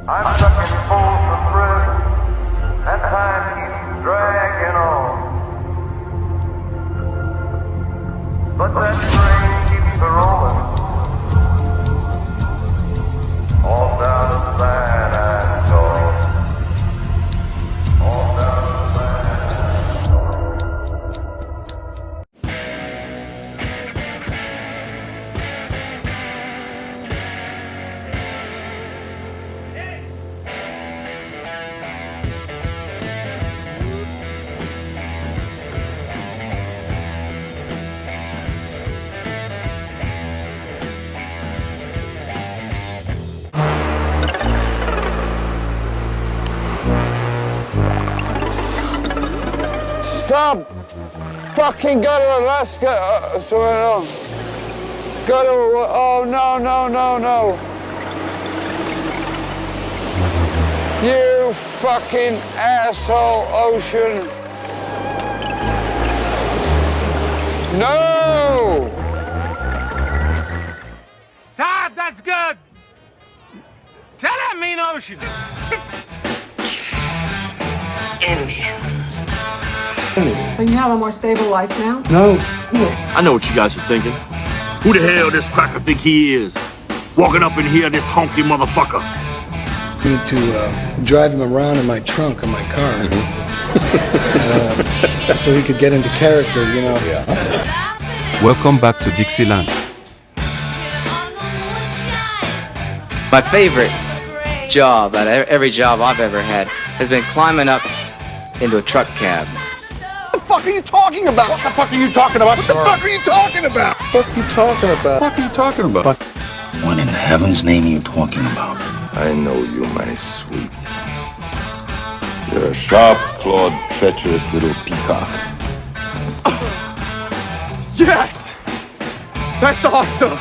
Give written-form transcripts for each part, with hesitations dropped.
I'm stuck in Folsom Prison, and time keeps dragging on. But that train keeps a-rolling, all down the San Antonio. All down the San Stop! Fucking gutter, let's go. Gutter, oh no, no, no, no. You fucking asshole, Ocean. No! Todd, that's good. Tell that mean Ocean. So you have a more stable life now? No. I know what you guys are thinking. Who the hell this cracker think he is? Walking up in here, this honky motherfucker. Need to drive him around in my trunk of my car. So he could get into character, you know. Welcome back to Dixieland. My favorite job out of every job I've ever had has been climbing up into a truck cab. What the fuck are you talking about? What the fuck are you talking about? What the fuck are you talking about? What are you talking about? What are you talking about? What in heaven's name are you talking about? I know you, my sweet. You're a sharp-clawed, treacherous little peacock. Yes! That's awesome!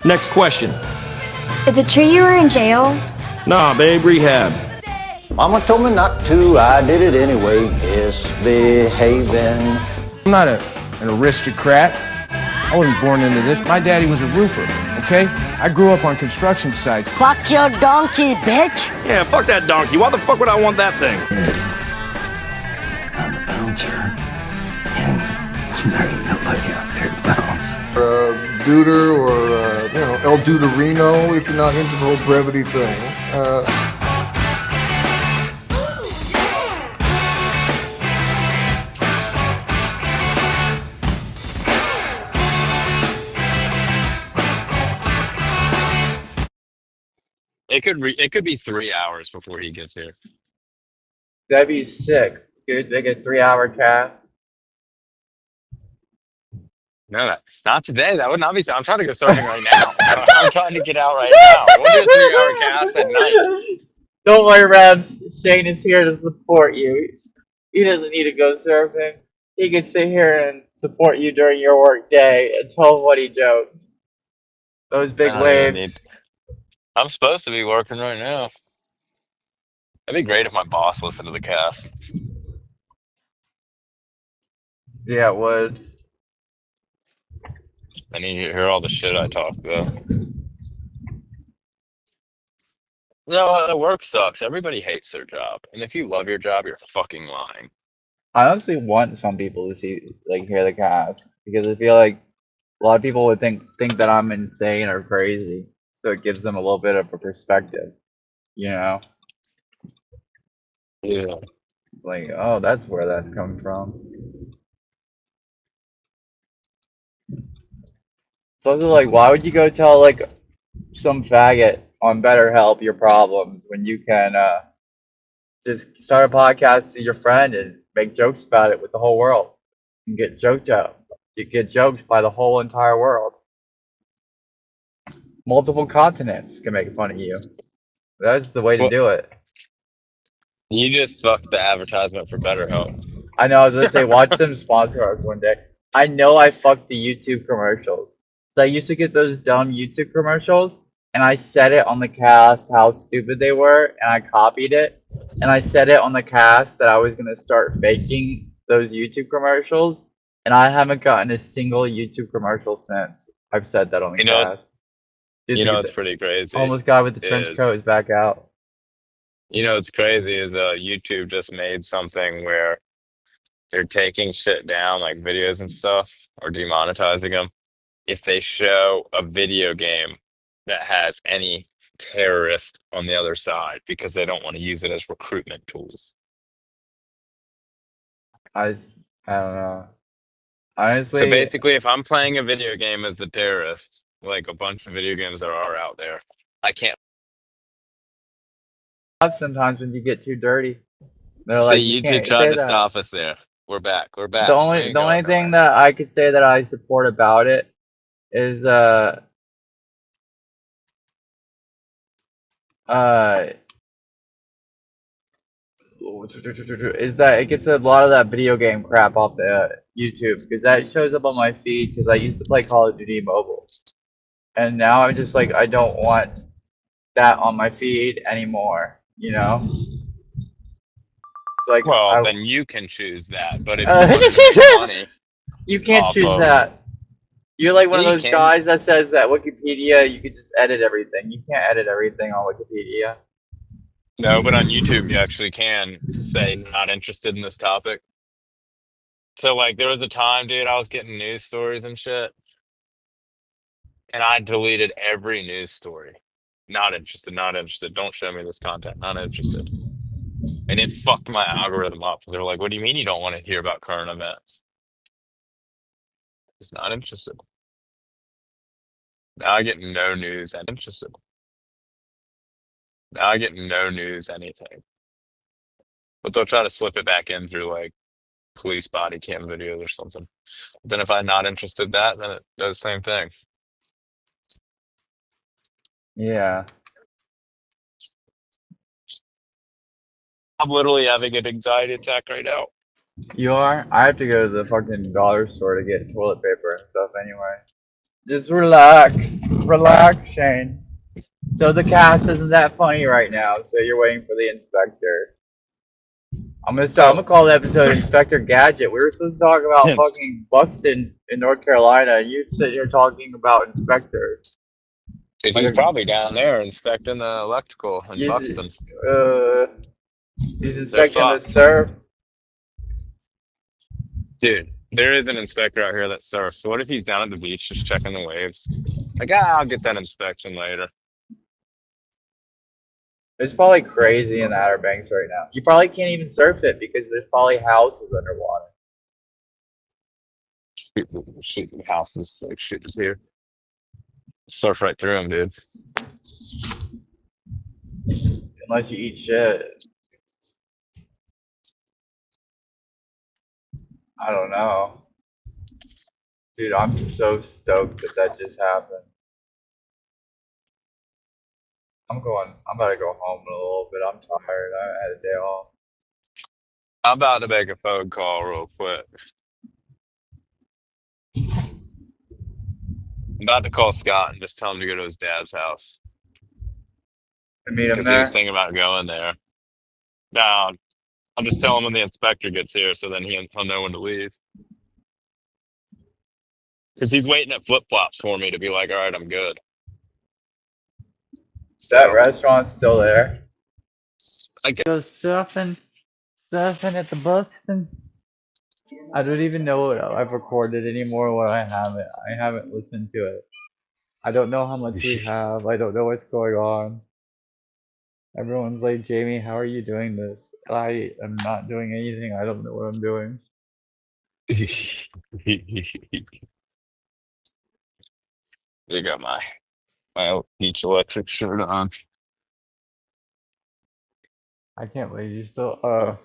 Next question. Is it true you were in jail? Nah, babe, rehab. Mama told me not to, I did it anyway, misbehaving. I'm not an aristocrat. I wasn't born into this. My daddy was a roofer, okay? I grew up on construction sites. Fuck your donkey, bitch! Yeah, fuck that donkey. Why the fuck would I want that thing? Yes. I'm the bouncer, and there ain't nobody out there to bounce. Duder or, El Duderino if you're not into the whole brevity thing. It could be 3 hours before he gets here. That'd be sick. Dude, they get 3-hour cast. No, not today. That would not be. I'm trying to go surfing right now. I'm trying to get out right now. We'll do a 3-hour cast at night. Don't worry, Rebs. Shane is here to support you. He doesn't need to go surfing. He can sit here and support you during your work day and tell funny jokes. Those big waves. I'm supposed to be working right now. It'd be great if my boss listened to the cast. Yeah, it would. I need to hear all the shit I talk about. No, the work sucks. Everybody hates their job. And if you love your job, you're fucking lying. I honestly want some people to hear the cast because I feel like a lot of people would think that I'm insane or crazy, so it gives them a little bit of a perspective, you know? Yeah. It's like, oh, that's where that's coming from. So it's like, why would you go tell like some faggot on BetterHelp your problems when you can just start a podcast to your friend and make jokes about it with the whole world and get joked out? You get joked by the whole entire world. Multiple continents can make fun of you. That's the way to do it. You just fucked the advertisement for BetterHelp. I know, I was gonna say, watch them sponsor us one day. I know I fucked the YouTube commercials. So I used to get those dumb YouTube commercials and I said it on the cast how stupid they were, and I copied it, and I said it on the cast that I was gonna start faking those YouTube commercials, and I haven't gotten a single YouTube commercial since I've said that on the You know, cast. Dude, you know, it's pretty crazy. homeless guy with the trench Is coat is back out. you know, it's crazy. Is YouTube just made something where they're taking shit down, like videos and stuff, or demonetizing them if they show a video game that has any terrorist on the other side because they don't want to use it as recruitment tools. I don't know. So Honestly, basically, if I'm playing a video game as the terrorist, like a bunch of video games that are out there, I can't sometimes when you get too dirty, they're say like, you YouTube can't tried say to that. stop us there. We're back. We're The back. We only ain't the only going thing nowhere. that I could say that I support about it is uh is that it gets a lot of that video game crap off the YouTube because that shows up on my feed because I used to play Call of Duty Mobile and now I'm just like I don't want that on my feed anymore. You know, it's like Well, I then you can choose that. But if you want to make money you can't off choose of, that. You're like one yeah, of you those can. guys that says that Wikipedia you could just edit everything. You can't edit everything on Wikipedia. No, but on YouTube you actually can say not interested in this topic. So like there was a time, dude, I was getting news stories and shit, and I deleted every news story. Not interested, not interested. Don't show me this content. Not interested. And it fucked my algorithm up. They're like, what do you mean you don't want to hear about current events? Just not interested. Now I get no news and interested. Now I get no news, anything. But they'll try to slip it back in through like police body cam videos or something. Then if I'm not interested in that, then it does the same thing. Yeah. I'm literally having an anxiety attack right now. You are? I have to go to the fucking dollar store to get toilet paper and stuff anyway. Just relax. Relax, Shane. So the cast isn't that funny right now, so you're waiting for the inspector. I'm gonna call the episode Inspector Gadget. We were supposed to talk about fucking Buxton in North Carolina, and you sit here talking about inspectors. Dude, Like he's a, probably down there inspecting the electrical in he's, Buxton. he's They're inspecting the fucked. surf. Dude, there is an inspector out here that surfs. So what if he's down at the beach just checking the waves? Like, ah, I'll get that inspection later. It's probably crazy in the Outer Banks right now. You probably can't even surf it because there's probably houses underwater. Shooting houses, like shooting here. Surf right through them, dude. Unless you eat shit. I don't know. Dude, I'm so stoked that that just happened. I'm about to go home in a little bit. I'm tired. I had a day off. I'm about to make a phone call real quick. I'm about to call Scott and just tell him to go to his dad's house. To meet him Because he was there? thinking about going there. No, I'll just tell him when the inspector gets here so then he'll know when to leave. Because he's waiting at flip-flops for me to be like, all right, I'm good. That restaurant's still there. I guess. Go surfing at the Buxton. I don't even know what I've recorded anymore. What I haven't. I haven't listened to it. I don't know how much we have. I don't know what's going on. Everyone's like, Jamie, how are you doing this? I am not doing anything. I don't know what I'm doing. You got my old Beach Electric shirt on. I can't believe you still. I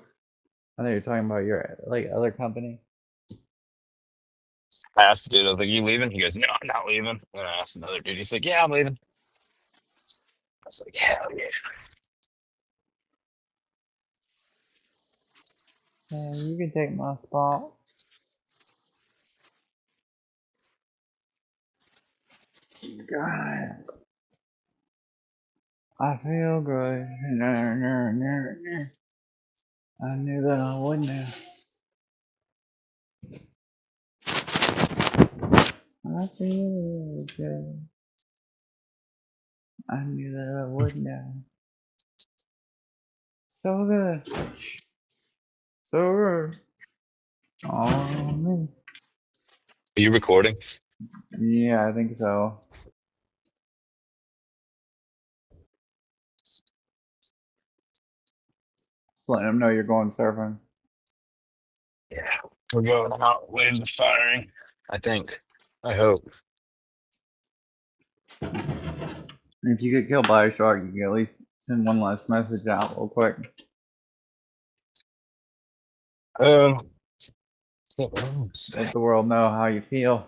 know you're talking about your like other company. I asked the dude, I was like, you leaving? He goes, no, I'm not leaving. And I asked another dude, he's like, yeah, I'm leaving. I was like, hell yeah. Yeah, you can take my spot. God. I feel good. I knew that I wouldn't have. I feel good. I knew that I wouldn't have. So good. So good. Oh, me. Are you recording? Yeah, I think so. Just letting them know you're going surfing. Yeah. We're going out waves of firing. I think. I hope. If you get killed by a shark, you can at least send one last message out real quick. Um. Let the world know how you feel.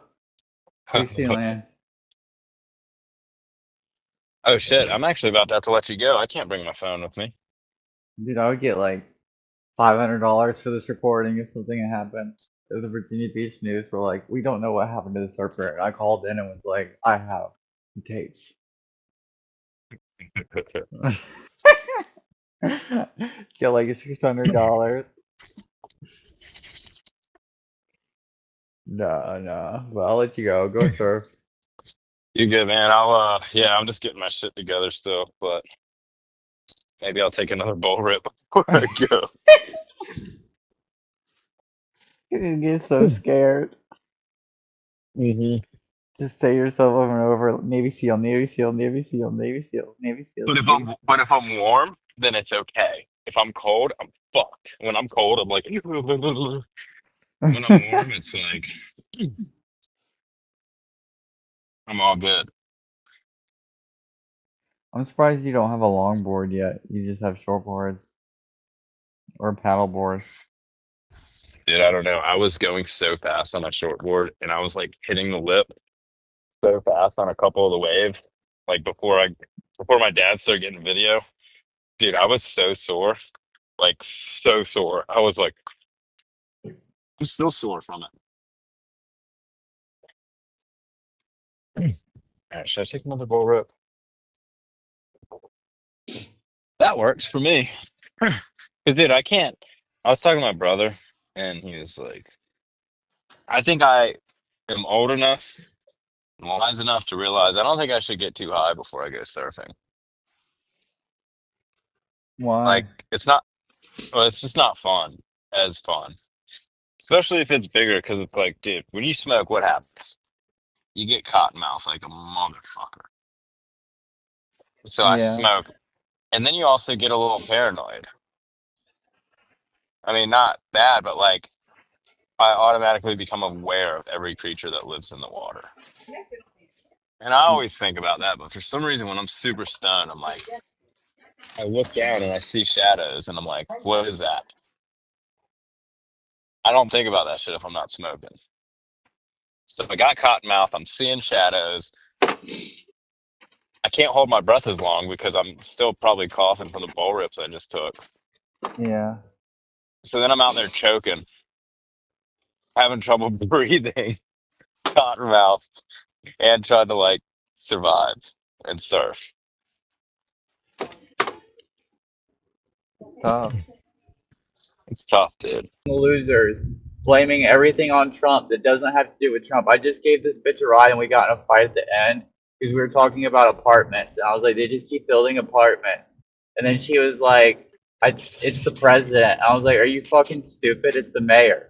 Dixieland. Oh shit! I'm actually about to have to let you go. I can't bring my phone with me. Dude, I would get like $500 for this recording if something had happened. If the Virginia Beach News were like, we don't know what happened to the surfer. And I called in and was like, I have the tapes. Get like $600. No, but I'll let you go. Go surf. You good, man? Yeah, I'm just getting my shit together still, but maybe I'll take another bull rip before I go. You get so scared. Mm-hmm. Just say yourself over and over, Navy SEAL, Navy SEAL, Navy SEAL, Navy SEAL, Navy SEAL, Navy But if I'm warm, then it's okay. If I'm cold, I'm fucked. When I'm cold, I'm like when I'm SEAL. warm, it's like I'm all good. I'm surprised you don't have a longboard yet. You just have shortboards or paddle boards. Dude, I don't know. I was going so fast on my shortboard, and I was like hitting the lip so fast on a couple of the waves. Like before my dad started getting video, dude, I was so sore, like so sore. I was like, I'm still sore from it. All right, should I take another bull rip? That works for me. Because, dude, I can't. I was talking to my brother, and he was like, I think I am old enough and wise enough to realize I don't think I should get too high before I go surfing. Why? Like, well, it's just not fun as fun, especially if it's bigger, because it's like, dude, when you smoke, what happens? You get cotton mouth like a motherfucker. So I Yeah. smoke, and then you also get a little paranoid. I mean, not bad, but like, I automatically become aware of every creature that lives in the water. And I always think about that, but for some reason, when I'm super stoned, I'm like, I look down and I see shadows, and I'm like, what is that? I don't think about that shit if I'm not smoking. So I got cotton mouth, I'm seeing shadows. I can't hold my breath as long because I'm still probably coughing from the bull rips I just took. Yeah. So then I'm out there choking, having trouble breathing, cotton mouth, and trying to like survive and surf. It's tough. It's tough, dude. Losers blaming everything on Trump that doesn't have to do with Trump. I just gave this bitch a ride and we got in a fight at the end because we were talking about apartments. And I was like, they just keep building apartments. And then she was like, it's the president. I was like, are you fucking stupid? It's the mayor.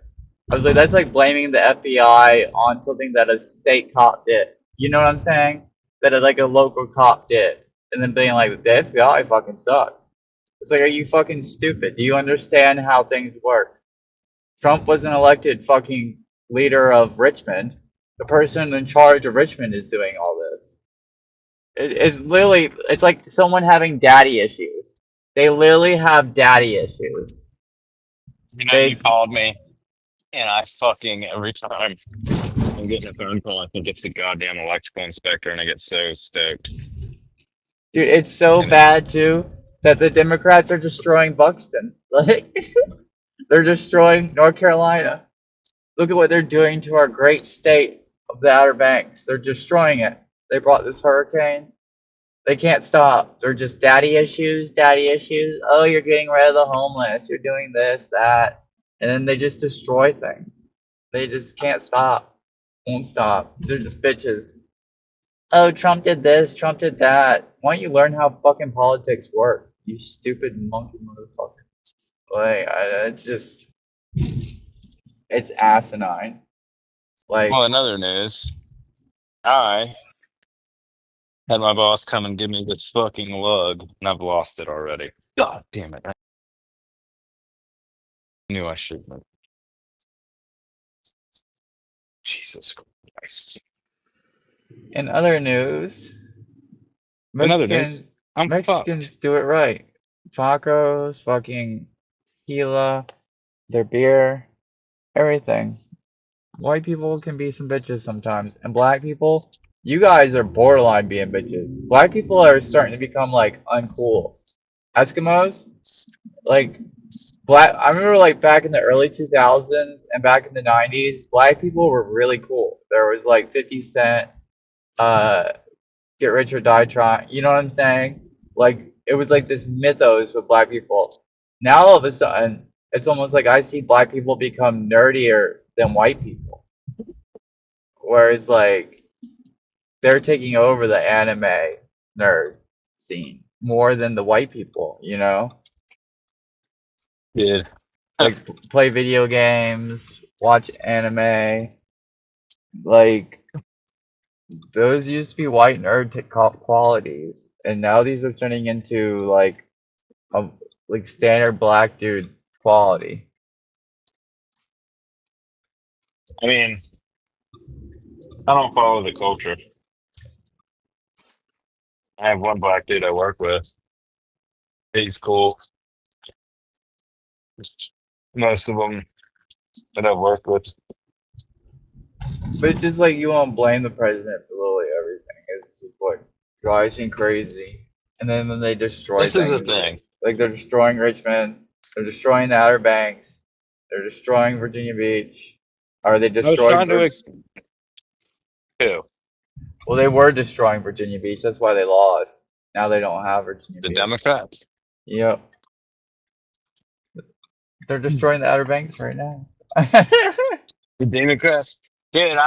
I was like, that's like blaming the FBI on something that a state cop did. You know what I'm saying? That like a local cop did. And then being like, the FBI fucking sucks. It's like, are you fucking stupid? Do you understand how things work? Trump wasn't elected fucking leader of Richmond. The person in charge of Richmond is doing all this. It's literally, it's like someone having daddy issues. They literally have daddy issues. You know, you They, called me, and I fucking every time I'm getting a phone call, I think it's the goddamn electrical inspector, and I get so stoked. dude, it's so And it's bad too that the Democrats are destroying Buxton. Like, they're destroying North Carolina. Look at what they're doing to our great state of the Outer Banks. They're destroying it. They brought this hurricane. They can't stop. They're just daddy issues, daddy issues. Oh, you're getting rid of the homeless. You're doing this, that. And then they just destroy things. They just can't stop. Won't stop. They're just bitches. Oh, Trump did this, Trump did that. Why don't you learn how fucking politics work? You stupid monkey motherfucker. Like, it's just, it's asinine. Like, Well, in other news, I had my boss come and give me this fucking lug, and I've lost it already. God damn it. I knew I shouldn't have. Jesus Christ. in other news, In other news, I'm fucked. Mexicans do it right. Tacos, fucking tequila, their beer, everything. White people can be some bitches sometimes, and black people, you guys are borderline being bitches. Black people are starting to become like uncool. Eskimos, like black. I remember like back in the early 2000s and back in the 90s, black people were really cool. There was like 50 Cent, uh, Get Rich or Die Trying. You know what I'm saying? Like it was like this mythos with black people. Now all of a sudden, it's almost like I see black people become nerdier than white people. Whereas like they're taking over the anime nerd scene more than the white people, you know? Yeah. Like play video games, watch anime. Like those used to be white nerd qualities, and now these are turning into like standard black dude quality. I mean, I don't follow the culture. I have one black dude I work with. He's cool. Most of them that I've worked with. But it's just like you won't blame the president for literally everything. It's just what drives me crazy. And then when they destroy This is the things, thing. like they're destroying Richmond, they're destroying the Outer Banks, they're destroying Virginia Beach. Are they I was destroying? trying to who? Well, they were destroying Virginia Beach. That's why they lost. Now they don't have Virginia The Beach. Democrats? Yep. They're destroying the Outer Banks right now. The Democrats? Dude,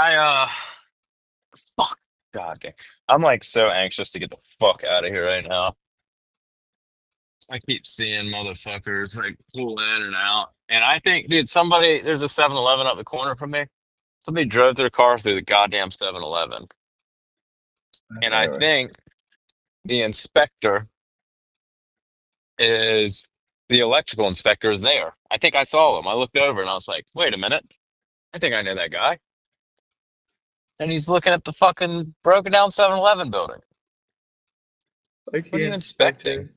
fuck. God damn. I'm like so anxious to get the fuck out of here right now. I keep seeing motherfuckers like pull in and out. And I think, dude, there's a 7-Eleven up the corner from me. Somebody drove their car through the goddamn 7-Eleven. And I think the inspector is the electrical inspector is there. I think I saw him. I looked over and I was like, wait a minute. I think I know that guy. And he's looking at the fucking broken down 7-Eleven building. Like What are you inspecting?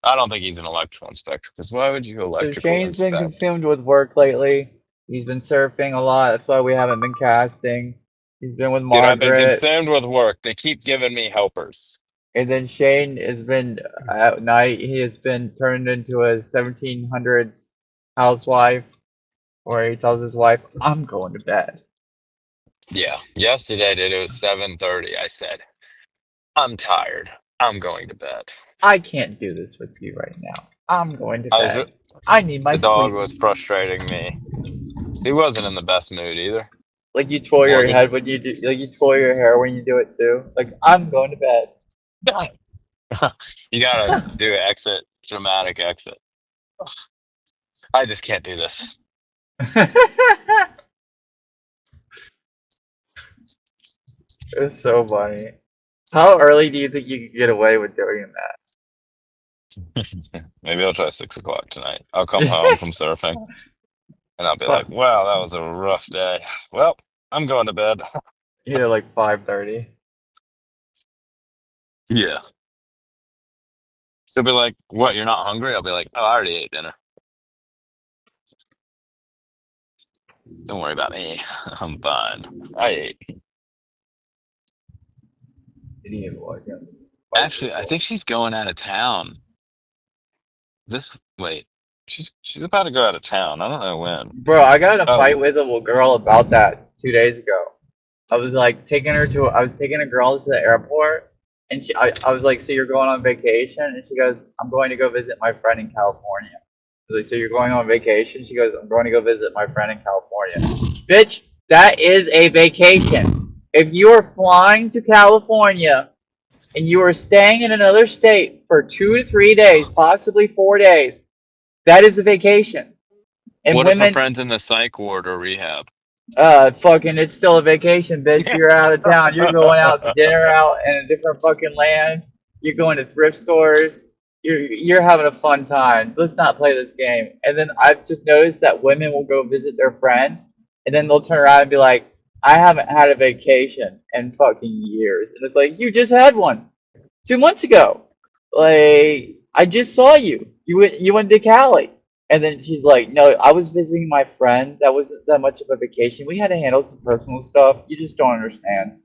I don't think he's an electrical inspector, because why would you So electrical Shane's been inspect? consumed with work lately. He's been surfing a lot. That's why we haven't been casting. He's been with Dude, I've been Margaret. consumed with work. They keep giving me helpers. And then Shane has been at night. He has been turned into a 1700s housewife, where he tells his wife, "I'm going to bed." Yeah. Yesterday, dude, it was 7:30. I said, I'm tired. I'm going to bed. I can't do this with you right now. I'm going to I was, bed. I need my the dog sleep. was frustrating me. He wasn't in the best mood either. Like you twirl your Morgan. head when you do, like you twirl your hair when you do it too. Like I'm going to bed. You gotta do an exit, dramatic exit. I just can't do this. It's so funny. How early do you think you could get away with doing Maybe I'll try 6 o'clock tonight. I'll come home from surfing and I'll be like, wow, that was a rough day. Well, I'm going to bed. Yeah, like 5:30. Yeah. She'll be like, what, you're not hungry? I'll be like, oh, I already ate dinner. Don't worry about me. I'm fine. I ate. Idiot walk in. Actually, I think she's going out of town. Wait, she's about to go out of town. I don't know when. Bro, I got in a Oh. fight with a girl about that 2 days ago. I was taking a girl to the airport, And I was like, so you're going on vacation? And she goes, I'm going to go visit my friend in California. I was like, so you're going on vacation? She goes, I'm going to go visit my friend in California. Bitch, that is a vacation. If you are flying to California and you are staying in another state for 2 to 3 days, possibly 4 days, that is a vacation. And What if a women, friend's in the psych ward or rehab? fucking, it's still a vacation, bitch. You're out of town. You're going out to dinner out in a different fucking land. You're going to thrift stores. You're having a fun time. Let's not play this game. And then I've just noticed that women will go visit their friends, and then they'll turn around and be like, I haven't had a vacation in fucking years. And it's like, you just had one 2 months ago. Like, I just saw you. You went to Cali. And then she's like, no, I was visiting my friend. That wasn't that much of a vacation. We had to handle some personal stuff. You just don't understand.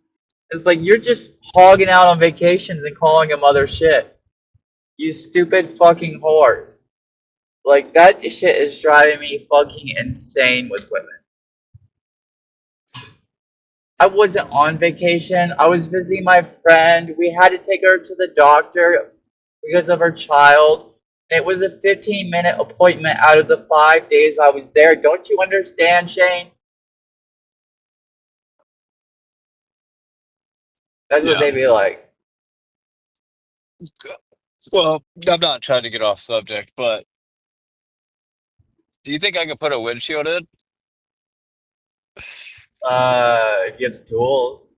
It's like, you're just hogging out on vacations and calling them other shit. You stupid fucking whores. Like, that shit is driving me fucking insane with women. I wasn't on vacation. I was visiting my friend. We had to take her to the doctor because of her child. It was a 15-minute appointment out of the 5 days I was there. Don't you understand, Shane? That's what Yeah. they be like. Well, I'm not trying to get off subject, but do you think I could put a windshield in? If you have the tools.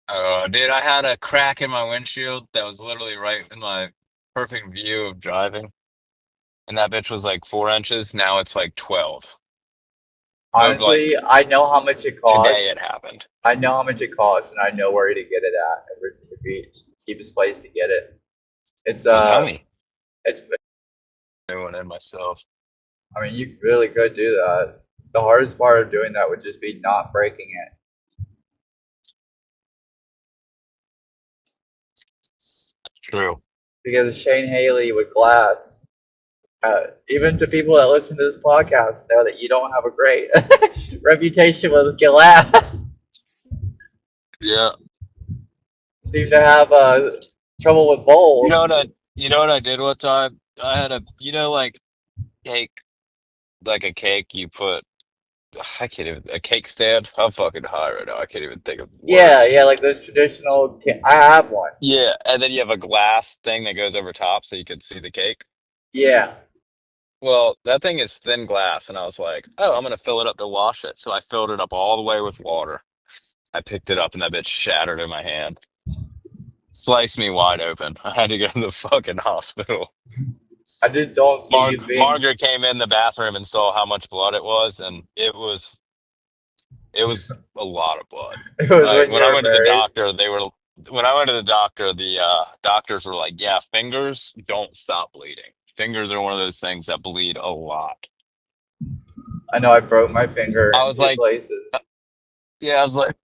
Oh, dude, I had a crack in my windshield that was literally right in my perfect view of driving. And that bitch was like 4 inches. Now it's like 12. Over like Honestly, I know how much it today costs. it happened. I know how much it costs, and I know where to get it at Virginia Beach. The cheapest place to get it. It's Well, tell me. it's. New one in myself. I mean, you really could do that. The hardest part of doing that would just be not breaking it. True. Because Shane Haley with glass, even to people that listen to this podcast, know that you don't have a great reputation with glass. Yeah. Seem to have trouble with bowls. You know what I did one time? I had like cake, like a cake you put. I can't even a cake stand. I'm fucking high right now. I can't even think of Yeah, words. yeah, like those traditional. I have one. Yeah, and then you have a glass thing that goes over top so you can see the cake. Yeah. Well, that thing is thin glass, and I was like, oh, I'm gonna fill it up to wash it. So I filled it up all the way with water. I picked it up, and that bitch shattered in my hand. Sliced me wide open. I had to go to the fucking hospital. I just don't see you being. Margaret came in the bathroom and saw how much blood it was, and it was a lot of blood. It was Like when you were married. When I went to the doctor, the doctors were like, yeah, fingers don't stop bleeding. Fingers are one of those things that bleed a lot. I know I broke my finger I in was 2 like, places. yeah, I was like,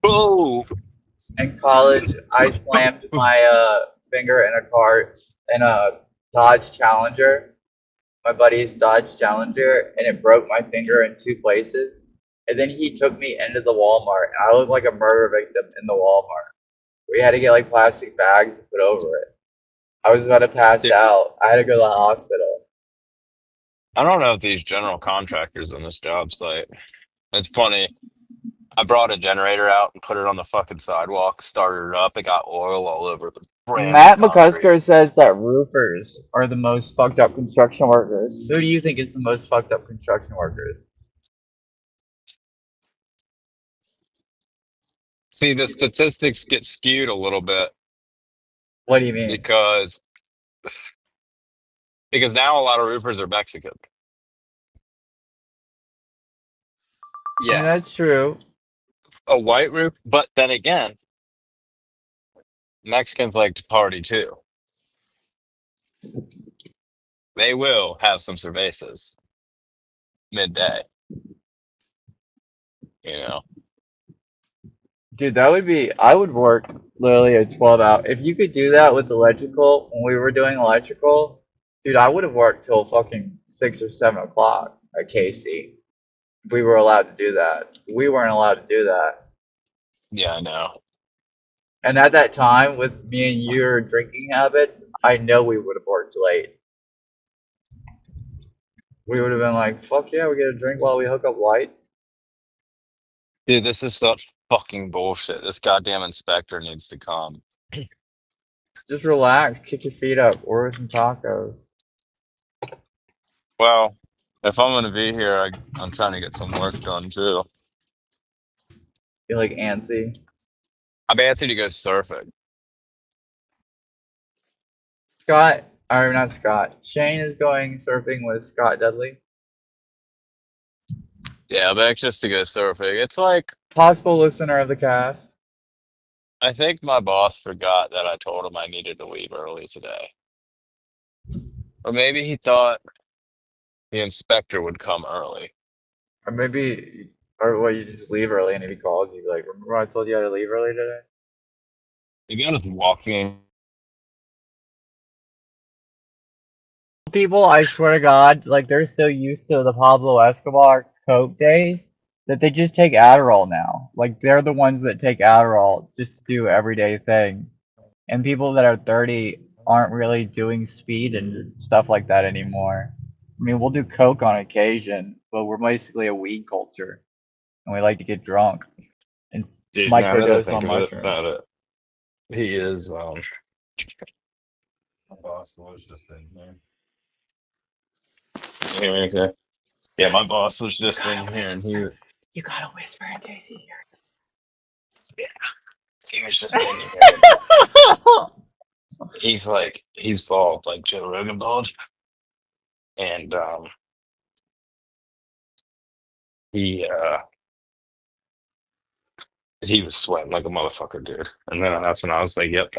oh, In college, I slammed my finger in a Dodge Challenger, my buddy's Dodge Challenger, and it broke my finger in 2 places. And then he took me into the Walmart, and I looked like a murder victim in the Walmart. We had to get like plastic bags to put over it. I was about to pass out. I had to go to the hospital. I don't know if these general contractors on this job site. It's funny. I brought a generator out and put it on the fucking sidewalk, started it up. It got oil all over the brand Matt new concrete. McCusker says that roofers are the most fucked up construction workers. Who do you think is the most fucked up construction workers? See, the statistics get skewed a little bit What do you mean? because now a lot of roofers are Mexican. I mean, that's Yes, true. a white roof, but then again, Mexicans like to party too. They will have some cervezas midday, you know. Dude, that would be, I would work literally a 12 hour. If you could do that with electrical, when we were doing electrical, dude, I would have worked till fucking 6 or 7 o'clock at KC. If we were allowed to do that. We weren't allowed to do that. Yeah, I know. And at that time, with me and your drinking habits, I know we would have worked late. We would have been like, fuck yeah, we get a drink while we hook up lights. Dude, this is such fucking bullshit. This goddamn inspector needs to come. Just relax, kick your feet up, order some tacos. Well, if I'm gonna be here, I'm trying to get some work done too. Feel like antsy. I'm antsy to go surfing. Scott, or not Scott, Shane is going surfing with Scott Dudley. Yeah, I'm anxious to go surfing. It's like, Possible listener of the cast. I think my boss forgot that I told him I needed to leave early today. Or maybe he thought the inspector would come early. Or maybe, or what, you just leave early and if he calls you, like, remember I told you I had to leave early today? You got us walking. People, I swear to God, like, they're so used to the Pablo Escobar coke days that they just take Adderall now. Like, they're the ones that take Adderall just to do everyday things. And people that are 30 aren't really doing speed and stuff like that anymore. I mean, we'll do coke on occasion, but we're basically a weed culture, and we like to get drunk and Dude, now that I microdose think on of it, mushrooms. about it, he is, my boss was just in here. You hear me okay? Yeah, my boss was just in here and You gotta whisper in case he hears yeah, he was just in here. it. He's bald, like Joe Rogan bald. And he uh he was sweating like a motherfucker, dude. And then that's when I was like, yep,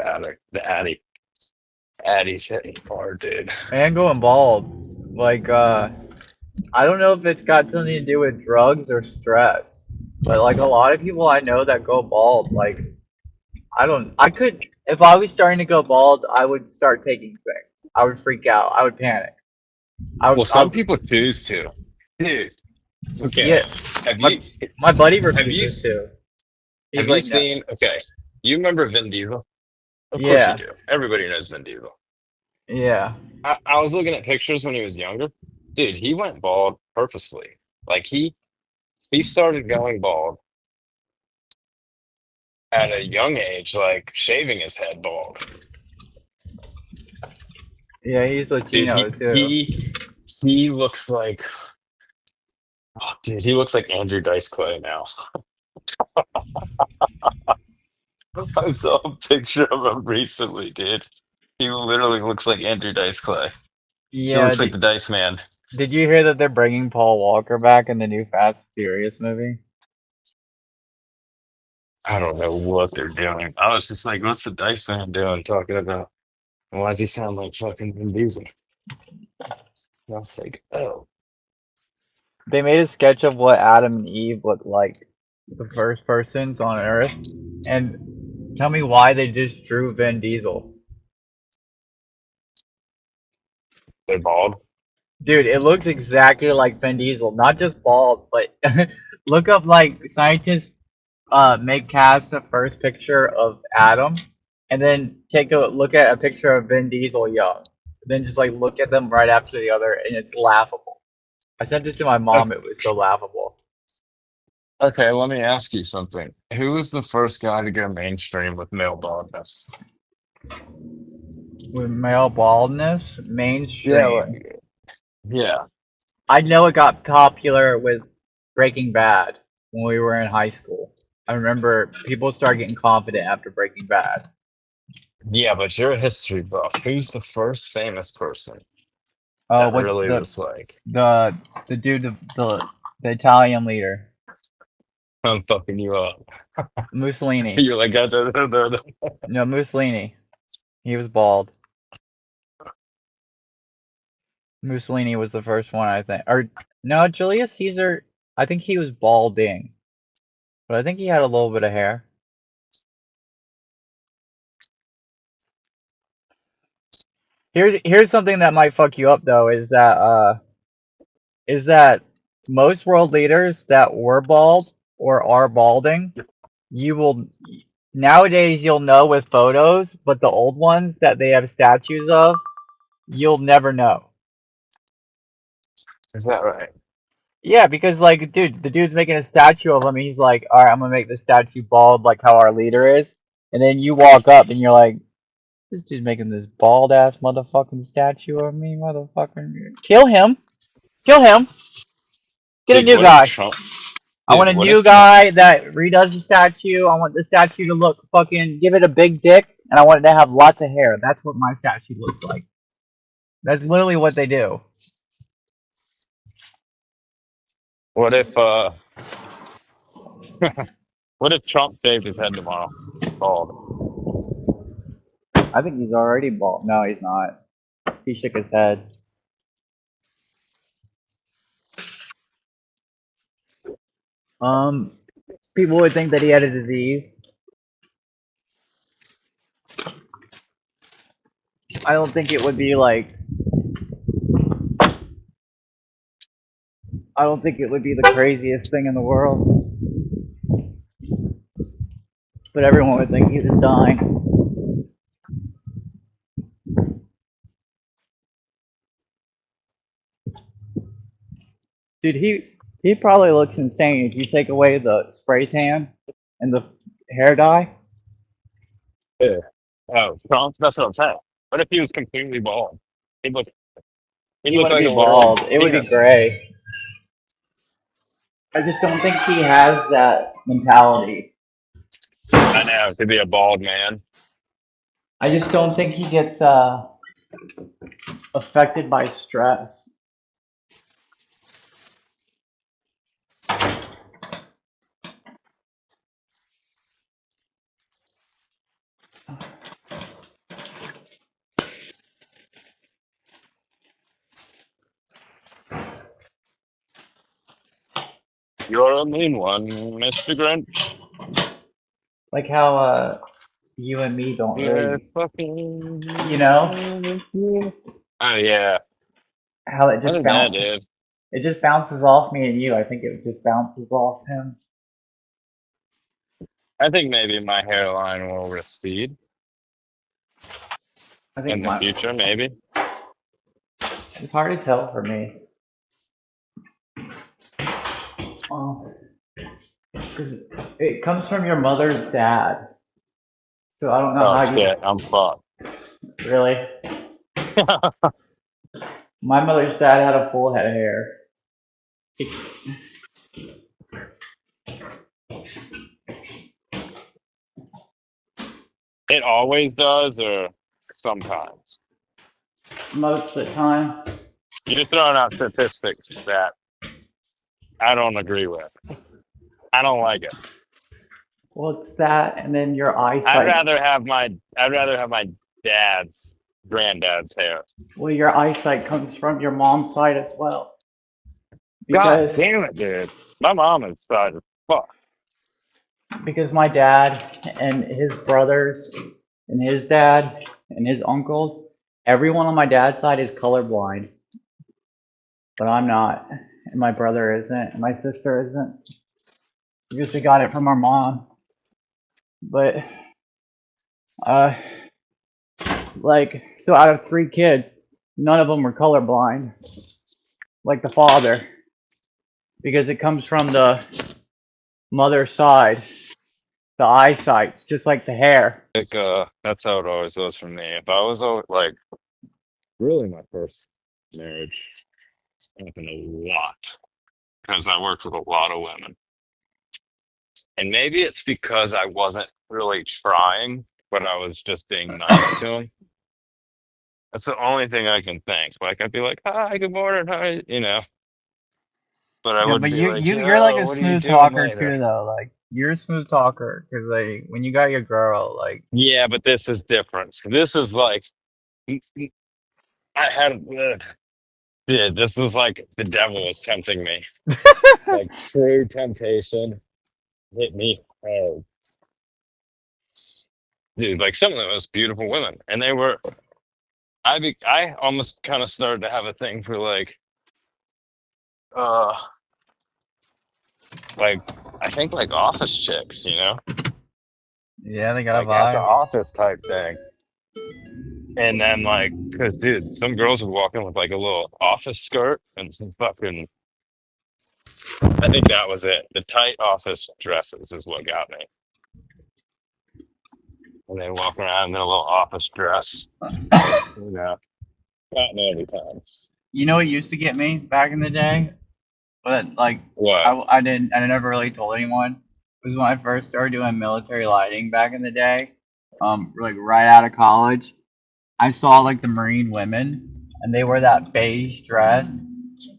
Addie's hitting hard, dude. And going bald. Like, I don't know if it's got something to do with drugs or stress, but like a lot of people I know that go bald, like, I could, if I was starting to go bald, I would start taking things. I would freak out. I would panic. Well, some people choose to. Dude, okay. Yeah, Have my, you my buddy have you refuses to. He's have you like, no. seen okay, you remember Vin Diesel? Of course you Yeah, do. Everybody knows Vin Diesel. yeah. I was looking at pictures when he was younger. Dude, he went bald purposely. Like he started going bald at a young age, like shaving his head bald. Yeah, he's Dude, Latino too. he looks like oh, dude, he looks like Andrew Dice Clay now. I saw a picture of him recently, dude. He literally looks like Andrew Dice Clay. He Yeah, looks like the Dice Man. did you hear that they're bringing Paul Walker back in the new Fast and Furious movie? I don't know what they're doing. I was just like, what's the Dice Man doing talking about? Why does he sound like fucking Vin Diesel? And I was like, oh. They made a sketch of what Adam and Eve looked like, the first persons on Earth, and tell me why they just drew Vin Diesel. They're bald. Dude, it looks exactly like Vin Diesel, not just bald, but look up like scientists make cast a first picture of Adam, and then take a look at a picture of Vin Diesel young. Then just like look at them right after the other, and it's laughable. I sent it to my mom. It was so laughable. Okay, let me ask you something. Who was the first guy to go mainstream with male baldness? With male baldness, Yeah, mainstream. yeah. I know it got popular with Breaking Bad when we were in high school. I remember people started getting confident after Breaking Bad. Yeah, but you're a history buff. Who's the first famous person Oh, that what's really was like, the dude, the Italian leader, I'm fucking you up? Mussolini? You're like, No, Mussolini. He was bald. Mussolini was the first one, I think. Or no, Julius Caesar. I think he was balding, but I think he had a little bit of hair. Here's something that might fuck you up though, is that most world leaders that were bald or are balding You will nowadays you'll know with photos, but the old ones that they have statues of, you'll never know. Is that right? Yeah, because like, dude, the dude's making a statue of him, and he's like, "All right, I'm gonna make this statue bald, like how our leader is." And then you walk up, and you're like, "This dude's making this bald ass motherfucking statue of me, motherfucker! Kill him! Kill him! Get a Dude, new what if guy! Trump? I Dude, want a what new if Trump? guy that redoes the statue. I want the statue to look fucking, give it a big dick, and I want it to have lots of hair. That's what my statue looks like. That's literally what they do." What if what if Trump shaved his head tomorrow? Bald. I think he's already bald. No, he's not. He shook his head. Um, People would think that he had a disease. I don't think it would be like. I don't think it would be the craziest thing in the world. But everyone would think he was dying. Dude, he probably looks insane if you take away the spray tan and the hair dye. Yeah. Oh, Trump? That's what I'm saying. What if he was completely bald? He'd look he'd He look wouldn't like be a literal bald. It would be peanut. gray. I just don't think he has that mentality. I know, to be a bald man. I just don't think he gets affected by stress. You're a mean one, Mr. Grinch. Like how you and me don't Yeah, really, you fucking. know, Oh yeah. how it Other just than that, dude. bounces off me and you. I think it just bounces off him. I think maybe my hairline will recede I in think the my future, maybe. it's hard to tell for me. Because it comes from your mother's dad. So I don't know Oh how you shit, I'm fucked. really. My mother's dad had a full head of hair. It always does, or sometimes. Most of the time. You're throwing out statistics that I don't agree with. I don't like it. Well, it's that, and then your I'd eyesight. rather have my dad's granddad's hair. Well, your eyesight comes from your mom's side as well. God Because damn it, dude. My mom is side as fuck. because my dad and his brothers and his dad and his uncles, everyone on my dad's side is colorblind. But I'm not. And my brother isn't. And my sister isn't. Because we got it from our mom. But uh like so out of 3 kids, none of them were colorblind. Like the father. Because it comes from the mother's side. The eyesight's just like the hair. Like, that's how it always was for me. If I was like really my first marriage happened a lot because I worked with a lot of women. And maybe it's because I wasn't really trying, but I was just being nice to them. That's the only thing I can think. Like I'd be like, "Hi, good morning, hi," you know. But I Yeah, wouldn't but be like, you're like "Yo, a what are you smooth doing talker later?" too, though. Like you're a smooth talker because like when you got your girl, like Yeah, but this is different. This is like I had, yeah, this is like the devil was tempting me. Like true temptation hit me hard, dude. Like some of the most beautiful women, and they were. I almost kind of started to have a thing for uh like I think like office chicks, you know, Yeah, they got a like at the vibe. office type thing. And then like, cause dude, some girls would walk in with like a little office skirt and some fucking. I think that was it. The tight office dresses is what got me. And they walk around in a little office dress. You know, not every time. You know what used to get me back in the day? But like What? I never really told anyone. Was when I first started doing military lighting back in the day. Like right out of college. I saw like the Marine women and they wear that beige dress.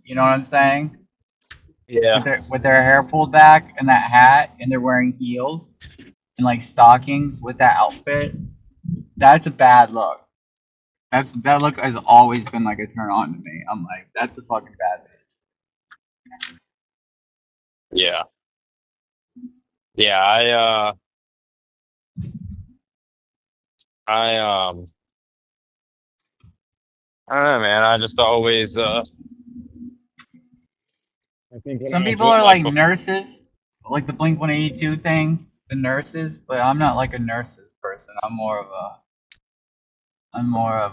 You know what I'm saying? Yeah. With their hair pulled back and that hat and they're wearing heels and like stockings with that outfit. That's a bad look. That look has always been like a turn on to me. I'm like, that's a fucking bad bitch. Yeah. Yeah. I I don't know, man. I just always, I think when Some I was people are like, like nurses, like the Blink 182 thing, the nurses, but I'm not like a nurses person. I'm more of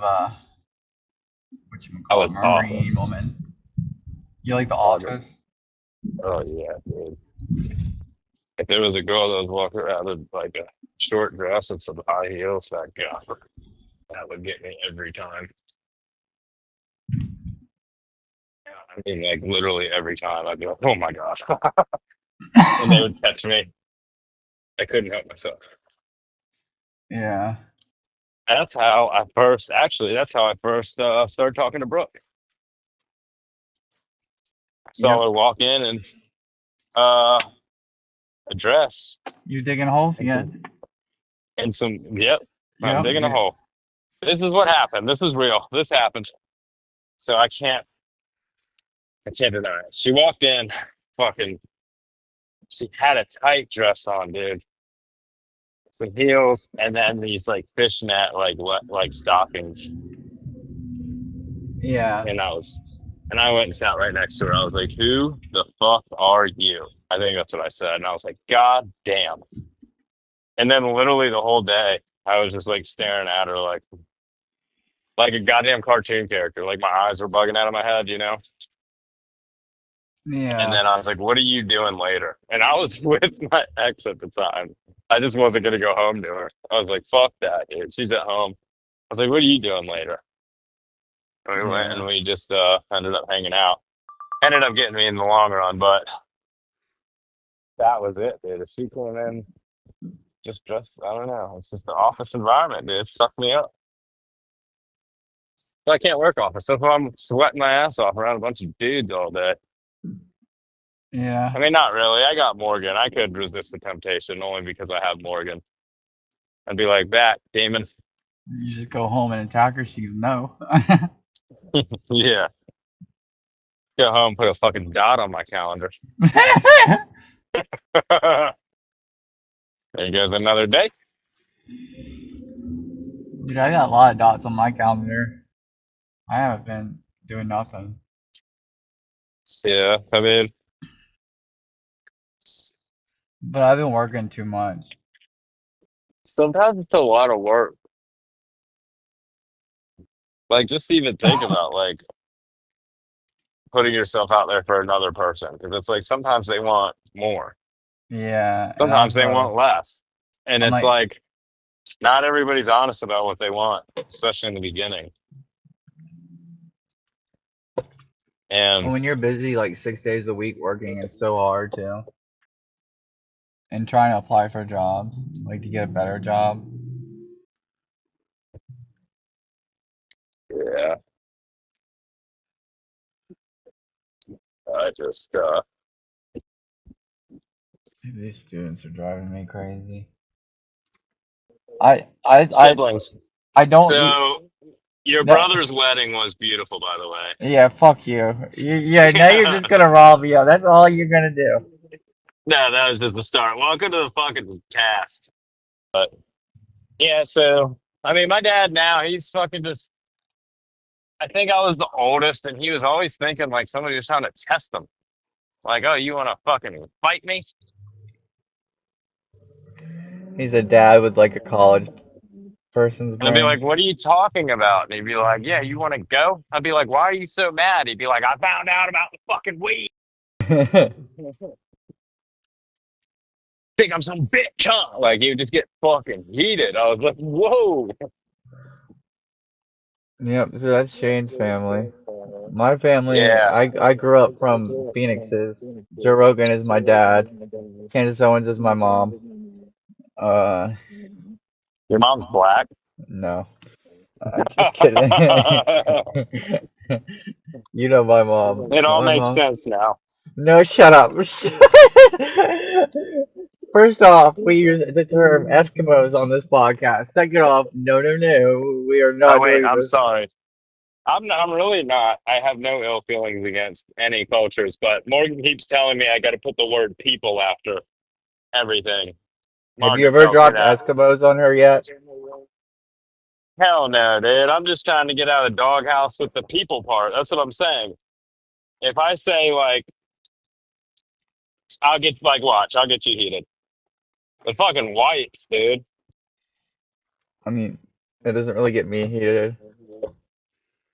a what you I call was it, office. Marine woman. You like The Fucking, Office? oh yeah, dude. If there was a girl that was walking around in like a short dress and some high heels, that would get me every time. I mean, like literally every time. I'd be like, oh my gosh. And they would catch me. I couldn't help myself. Yeah. That's how I first started talking to Brooke. I saw Yep. her walk in and uh, a dress You digging holes and yet? yep, I'm Yep. digging a Yeah. hole. This is what happened. This is real. This happened. So I can't deny it. She walked in, fucking, she had a tight dress on, dude. Some heels, and then these like fishnet, like stockings. Yeah. And I went and sat right next to her. I was like, "Who the fuck are you?" I think that's what I said, and I was like, "God damn!" And then literally the whole day, I was just like staring at her like a goddamn cartoon character. Like my eyes were bugging out of my head, you know. And Yeah. then I was like, "What are you doing later?" And I was with my ex at the time. I just wasn't gonna go home to her. I was like, "Fuck that, dude. She's at home." I was like, "What are you doing later?" And we went Yeah. and we just ended up hanging out. Ended up getting me in the long run, but that was it, dude. If she came in just dressed, I don't know. It's just the office environment, dude. It sucked me up. So I can't work office. So if I'm sweating my ass off around a bunch of dudes all day. I Yeah. mean, not really. I got Morgan. I could resist the temptation only because I have Morgan. I'd be like, "Back, demon." You just go home and attack her. She no. Yeah. Go home, put a fucking dot on my calendar. There goes another day. Dude, I got a lot of dots on my calendar. I haven't been doing nothing. Yeah. I mean, But I've been working too much. sometimes it's a lot of work. Like, just even think about like putting yourself out there for another person because it's like sometimes they want more, Yeah, and sometimes they also want less, and I'm it's like, like not everybody's honest about what they want, especially in the beginning. And when you're busy like 6 days a week working, it's so hard too. And trying to apply for jobs, like to get a better job. yeah, I just Dude, these students are driving me crazy. I I I siblings. I don't need So your no. brother's wedding was beautiful, by the way. Yeah, fuck you. Yeah, now you're just gonna rob me up. That's all you're gonna do. No, that was just the start. Welcome to the fucking cast. Yeah, so I mean, my dad now he's fucking just. I think I was the oldest, and he was always thinking like somebody was trying to test him. Like, oh, you want to fucking fight me? He's a dad with like a college person's And I'd be brain. like, "What are you talking about?" And he'd be like, "Yeah, you want to go?" I'd be like, "Why are you so mad?" He'd be like, "I found out about the fucking weed. Think I'm some bitch, huh?" Like he would just get fucking heated. I was like, "Whoa." Yep, so that's Shane's family. My family, Yeah. I grew up from Phoenix's. Joe Rogan is my dad. Candace Owens is my mom. Uh, Your mom's black. no, just kidding. You know my mom. It all My makes mom. sense now. No, shut up. First off, we use the term Eskimos on this podcast. Second off, no, no, no, we are Oh not wait, doing I'm this. sorry. I'm not, I'm really not. I have no ill feelings against any cultures, but Morgan keeps telling me I got to put the word people after everything. Have you Margaret ever tells me dropped that. Eskimos on her yet? Hell no, dude. I'm just trying to get out of the doghouse with the people part. That's what I'm saying. If I say like, I'll get like, watch, I'll get you heated. The fucking whites, dude. I mean, it doesn't really get me heated.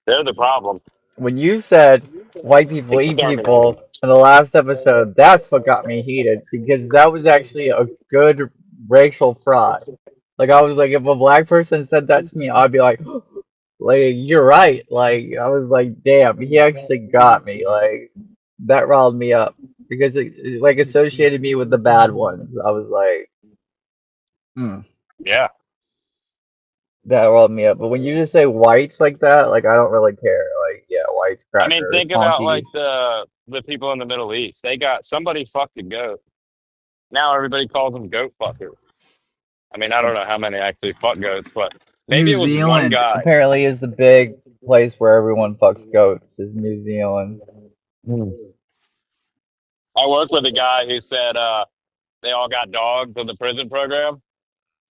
They're the problem. When you said white people eat Exterminating. people in the last episode, that's what got me heated because that was actually a good racial fraud. Like I was like, if a black person said that to me, I'd be like you're right. Like I was like, damn, he actually got me. Like that riled me up because it like associated me with the bad ones. I was like, hmm, Yeah. that riled me up. But when you just say whites like that, like I don't really care. Like yeah, whites, I mean, crackers, think about honkies. like the people in the Middle East. They got somebody fucked a goat. Now everybody calls them goat fuckers. I mean, I don't know how many actually fuck goats, but maybe New it was one Zealand guy. apparently is the big place where everyone fucks goats. Is New Zealand? Hmm. I worked with a guy who said they all got dogs in the prison program,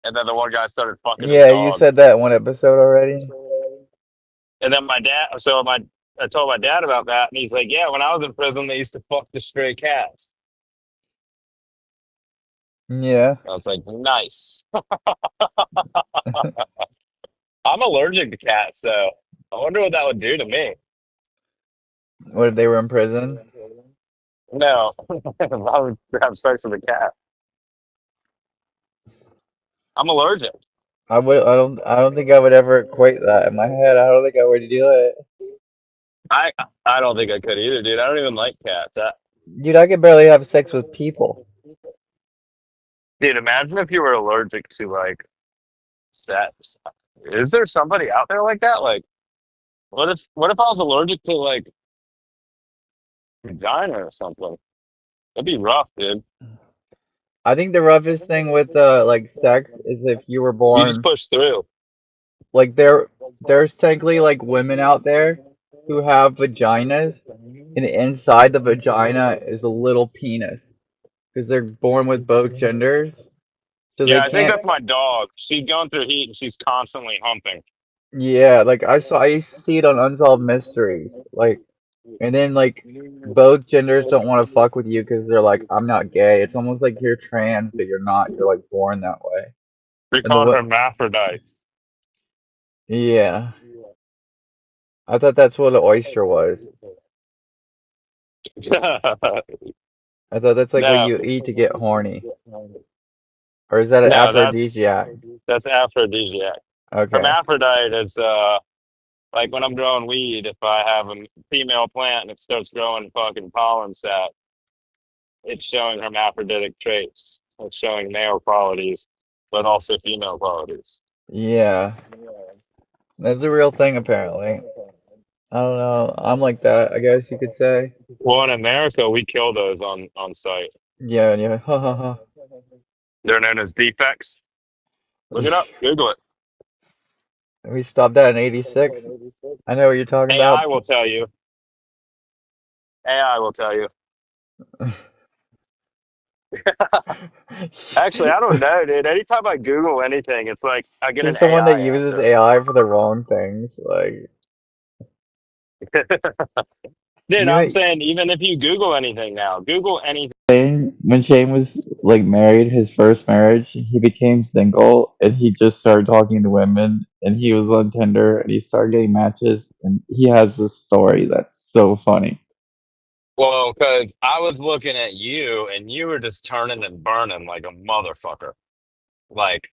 and then the one guy started fucking his Yeah, you dog. said that one episode already. And then I told my dad about that, and he's like, "Yeah, when I was in prison, they used to fuck the stray cats." Yeah. I was like, "Nice." I'm allergic to cats, so I wonder what that would do to me. What if they were in prison? No, if I would have sex with a cat. I'm allergic. I don't think I would ever equate that in my head. I don't think I would do it. I I don't think I could either, dude. I don't even like cats. Dude, I could barely have sex with people. Dude, imagine if you were allergic to like sex. Is there somebody out there like that? Like, what if I was allergic to like vagina or something? That'd be rough, dude. I think the roughest thing with like sex is if you were You just born push through. like there's technically like women out there who have vaginas and inside the vagina is a little penis because they're born with both genders. So Yeah, they I think can't. that's my dog. She's going through heat and she's constantly humping. Yeah, like I used to see it on Unsolved Mysteries. Like, and then like both genders don't want to fuck with you because they're like, I'm not gay. It's almost like you're trans, but you're not. You're like born that way. They're And the called what? hermaphrodites. Yeah, I thought that's what an oyster was. I thought that's like what No, you eat to get horny. Or is that an no, aphrodisiac? that's aphrodisiac. Okay. Hermaphrodite is like when I'm growing weed, if I have a female plant and it starts growing fucking pollen sac, it's showing hermaphroditic traits. It's showing male qualities, but also female qualities. Yeah, that's a real thing apparently. I don't know. I'm like that, I guess you could say. Well, in America, we kill those on site. Yeah, yeah. Ha ha ha. They're known as defects. Look it up. Google it. We stopped that in '86. I know what you're talking about. AI will tell you. AI will tell you. Actually, I don't know, dude. Anytime I Google anything, it's like I get an Just someone that AI uses answer. AI for the wrong things. Like, Dude, You I'm know, saying even if you Google anything now, Google anything. When Shane was like married, his first marriage, he became single and he just started talking to women and he was on Tinder and he started getting matches and he has this story that's so funny. Well, because I was looking at you and you were just turning and burning like a motherfucker. Like,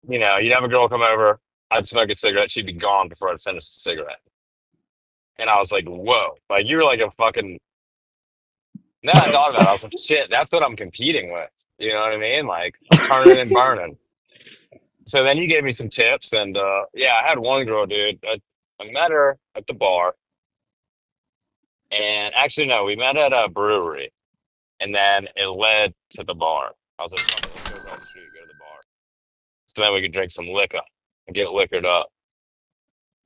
you'd have a girl come over, I'd smoke a cigarette, she'd be gone before I'd finish the cigarette. And I was like, whoa. Like, you were like a fucking. Then I thought about it. I was like, shit, that's what I'm competing with. You know what I mean? Like, I'm turning and burning. So then you gave me some tips. And yeah, I had one girl, dude. I met her at the bar. And actually, no, we met at a brewery. And then it led to the bar. I was like, fuck it, let's go across the street, go to the bar. So then we could drink some liquor and get liquored up.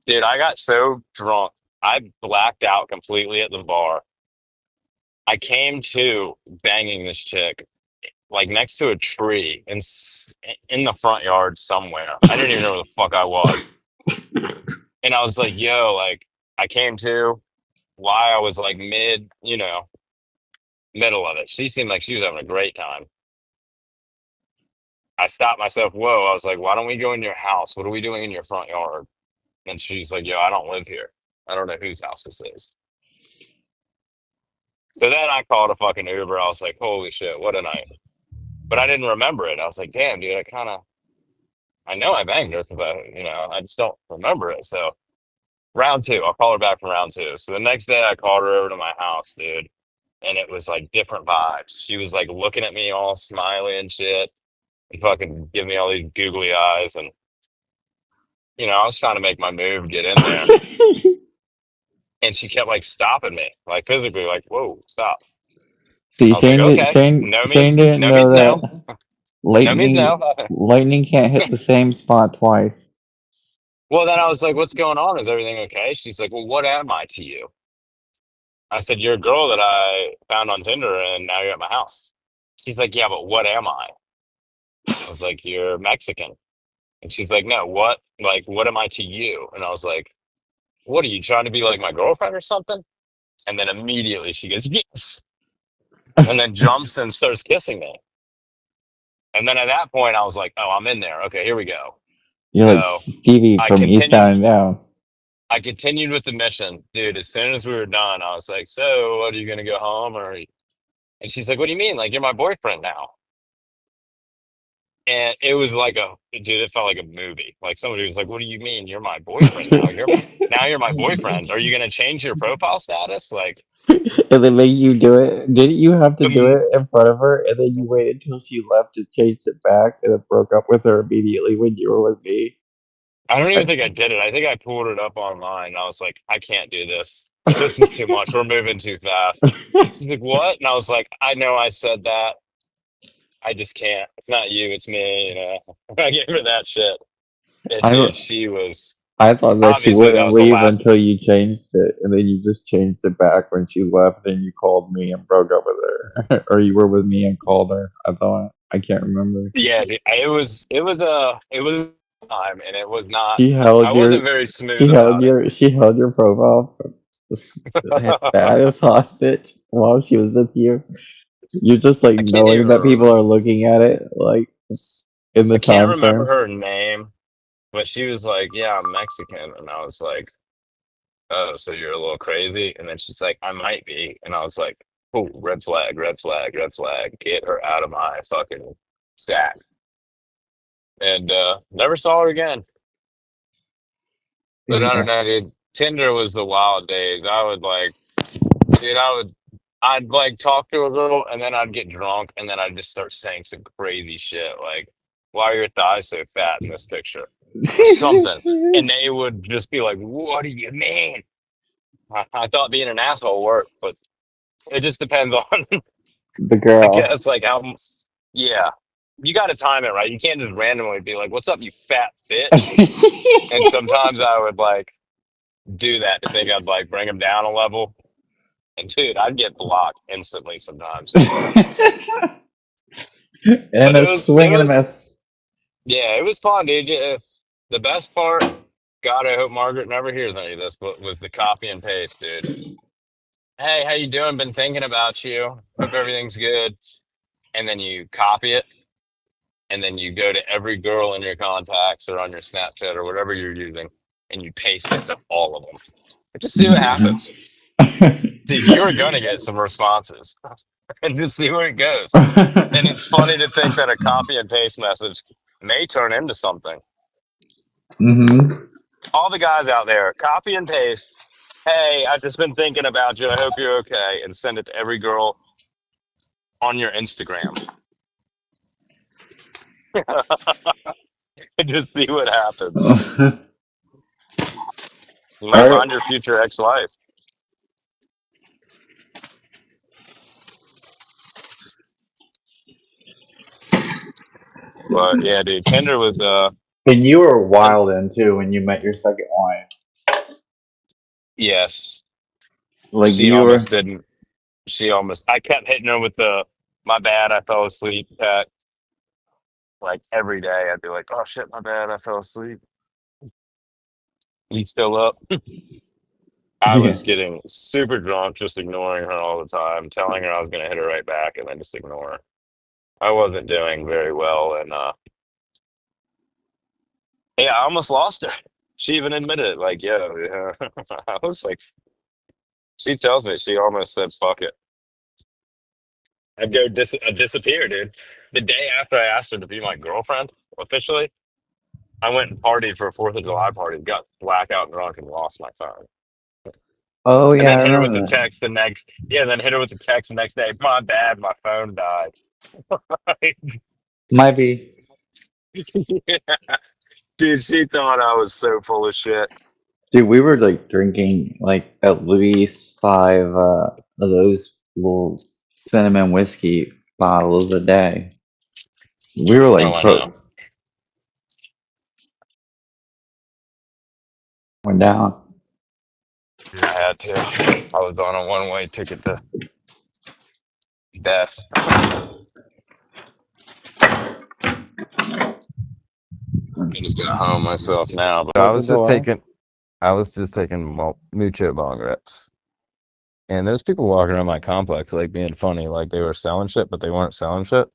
Dude, I got so drunk. I blacked out completely at the bar. I came to banging this chick like next to a tree in the front yard somewhere. I didn't even know where the fuck I was. And I was like, yo, like I came to why I was like middle of it. She seemed like she was having a great time. I stopped myself, whoa, I was like, why don't we go in your house? What are we doing in your front yard? And she's like, yo, I don't live here. I don't know whose house this is. So then I called a fucking Uber. I was like, holy shit, what a night. But I didn't remember it. I was like, damn, dude, I know I banged her, but I just don't remember it. So round two, I'll call her back from round two. So the next day I called her over to my house, dude, and it was like different vibes. She was like looking at me all smiley and shit, and fucking giving me all these googly eyes, and I was trying to make my move, get in there, and she kept like stopping me, like physically, like, whoa, stop. See, I was like, okay, Shane didn't no know means that no, no means lightning no. lightning can't hit the same spot twice. Well, then I was like, what's going on? Is everything okay? She's like, well, what am I to you? I said, you're a girl that I found on Tinder and now you're at my house. She's like, yeah, but what am I? I was like, you're Mexican. And she's like, no, what? Like, what am I to you? And I was like, what are you trying to be like my girlfriend or something? And then immediately she goes, yes. And then jumps and starts kissing me. And then at that point, I was like, oh, I'm in there. Okay, here we go. You're like So Stevie I from continued. Eastbound and Down. I continued with the mission, dude. As soon as we were done, I was like, so what, are you gonna go home or? And she's like, what do you mean? Like, you're my boyfriend now. And it was like dude, it felt like a movie. Like somebody was like, what do you mean? You're my boyfriend now. You're my boyfriend. Are you going to change your profile status? Like, And then make you do it. Didn't you have to do um, it in front of her? And then you waited until she left to change it back and then broke up with her immediately when you were with me. I don't even I- think I did it. I think I pulled it up online. I was like, I can't do this. This is too much. We're moving too fast. She's like, what? And I was like, I know I said that. I just can't. It's not you. It's me. I gave her that shit. And I dude, she was, I thought that she obviously that wouldn't was the leave last. until you changed it, and then you just changed it back when she left, and you called me and broke up with her, or you were with me and called her. I thought I can't remember. Yeah, dude, it was time, and it was not. She held I wasn't your very smooth about it. she held your profile that as hostage while she was with you. You're just like I can't even. knowing that people are looking at it like in the I can't time remember frame. her name, but she was like, "Yeah, I'm Mexican," and I was like, "Oh, so you're a little crazy?" And then she's like, "I might be," and I was like, "Oh, red flag, red flag, red flag! Get her out of my fucking shack." And never saw her again. But I don't Yeah. know, dude. Tinder was the wild days. Dude, I'd like talk to a girl and then I'd get drunk and then I'd just start saying some crazy shit like, why are your thighs so fat in this picture? Or something. And they would just be like, what do you mean? I thought being an asshole worked, but it just depends on, The I girl. guess, like yeah. You got to time it right. You can't just randomly be like, what's up, you fat bitch? And sometimes I would like do that to think I'd like bring them down a level. And dude, I'd get blocked instantly sometimes. And But a swing and a miss. yeah, it was fun, dude. Yeah, the best part, God, I hope Margaret never hears any of this, but was the copy and paste, dude. hey, how you doing? Been thinking about you. Hope everything's good. And then you copy it, and then you go to every girl in your contacts or on your Snapchat or whatever you're using, and you paste it to all of them. Just see what happens. See, you're gonna get some responses, and just see where it goes. And it's funny to think that a copy and paste message may turn into something. Mm-hmm. All the guys out there, copy and paste. Hey, I've just been thinking about you. I hope you're okay, and send it to every girl on your Instagram. And just see what happens. You might Alright. find your future ex-wife. But yeah, dude, Tinder was And you were and wild in too when you met your second wife. yes, Like she you almost were. didn't. She almost. I kept hitting her with the "my bad, I fell asleep" text like every day. I'd be like, "Oh shit, my bad, I fell asleep. You still up?" I Yeah. was getting super drunk, just ignoring her all the time, telling her I was gonna hit her right back, and then just ignore her. I wasn't doing very well, and yeah, I almost lost her. She even admitted it. Like, yeah. I was like, she tells me she almost said, "Fuck it." I'd disappear, dude. The day after I asked her to be my girlfriend officially, I went and partied for a Fourth of July party, got blackout drunk, and lost my phone. Oh And yeah, then I hit her with the remember that. text the next, yeah, then hit her with the text the next day. My bad, my phone died. Might be. Yeah. Dude, she thought I was so full of shit. Dude, we were like drinking like at least five of those little cinnamon whiskey bottles a day. We were Oh, like I know. going down. Yeah, I had to. I was on a one-way ticket to death. I'm just gonna home myself now. But I Close the was just door. taking, mucho bong rips, and there's people walking around my complex like being funny, like they were selling shit, but they weren't selling shit.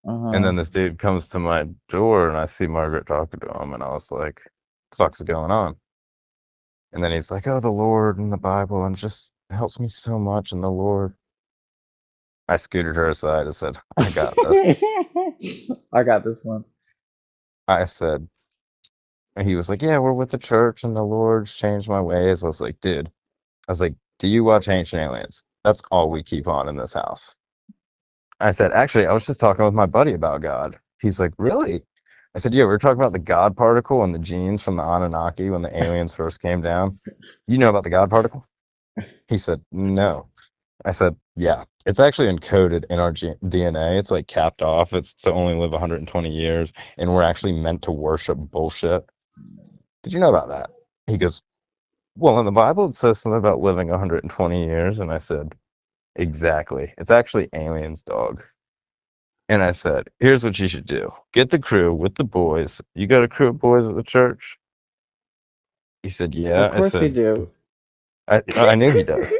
And Uh-huh. then this dude comes to my door, and I see Margaret talking to him, and I was like, "The fuck's going on?" And then he's like, "Oh, the Lord and the Bible, and it just helps me so much, and the Lord." I scooted her aside and said, "I got this." I got this one. I said, and he was like, "Yeah, we're with the church, and the Lord's changed my ways." I was like, "Dude," I was like, "Do you watch Ancient Aliens? That's all we keep on in this house." I said, "Actually, I was just talking with my buddy about God." He's like, "Really?" I said, "Yeah, we were talking about the God particle and the genes from the Anunnaki when the aliens first came down. You know about the God particle?" He said, "No." I said, "Yeah, it's actually encoded in our DNA. It's like capped off. It's to only live 120 years, and we're actually meant to worship bullshit. Did you know about that?" He goes, "Well, in the Bible, it says something about living 120 years." And I said, "Exactly. It's actually aliens, dog." And I said, "Here's what you should do. Get the crew with the boys. You got a crew of boys at the church?" He said, Of "Yeah." I course they said, do. I knew he does."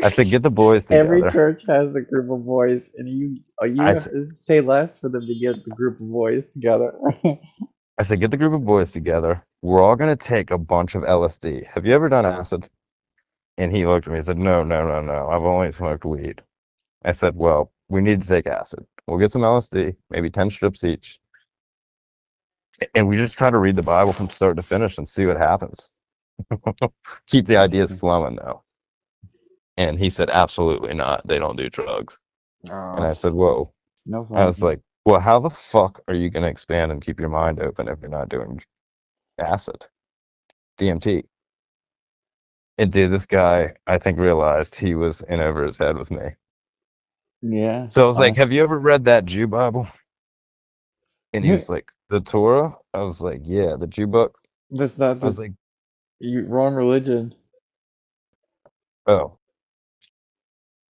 I said, "Get the boys Every together." church has a group of boys, and you I have said, to say less for them to get the group of boys together. I said, "Get the group of boys together. We're all going to take a bunch of LSD. Have you ever done acid?" And he looked at me and said, "No, no, no, no. I've only smoked weed." I said, "Well, we need to take acid. We'll get some LSD, maybe 10 strips each. And we just try to read the Bible from start to finish and see what happens. Keep the ideas flowing, though." And he said, "Absolutely not. They don't do drugs." And Oh, I said, "Whoa." no I was fun. like, "Well, how the fuck are you going to expand and keep your mind open if you're not doing acid, DMT?" And dude, this guy, I think, realized he was in over his head with me. Yeah. So I was like, "Have you ever read that Jew Bible?" And he was That's like, "The Torah?" I was like, "Yeah, the Jew book." not I was the like, wrong religion "Oh,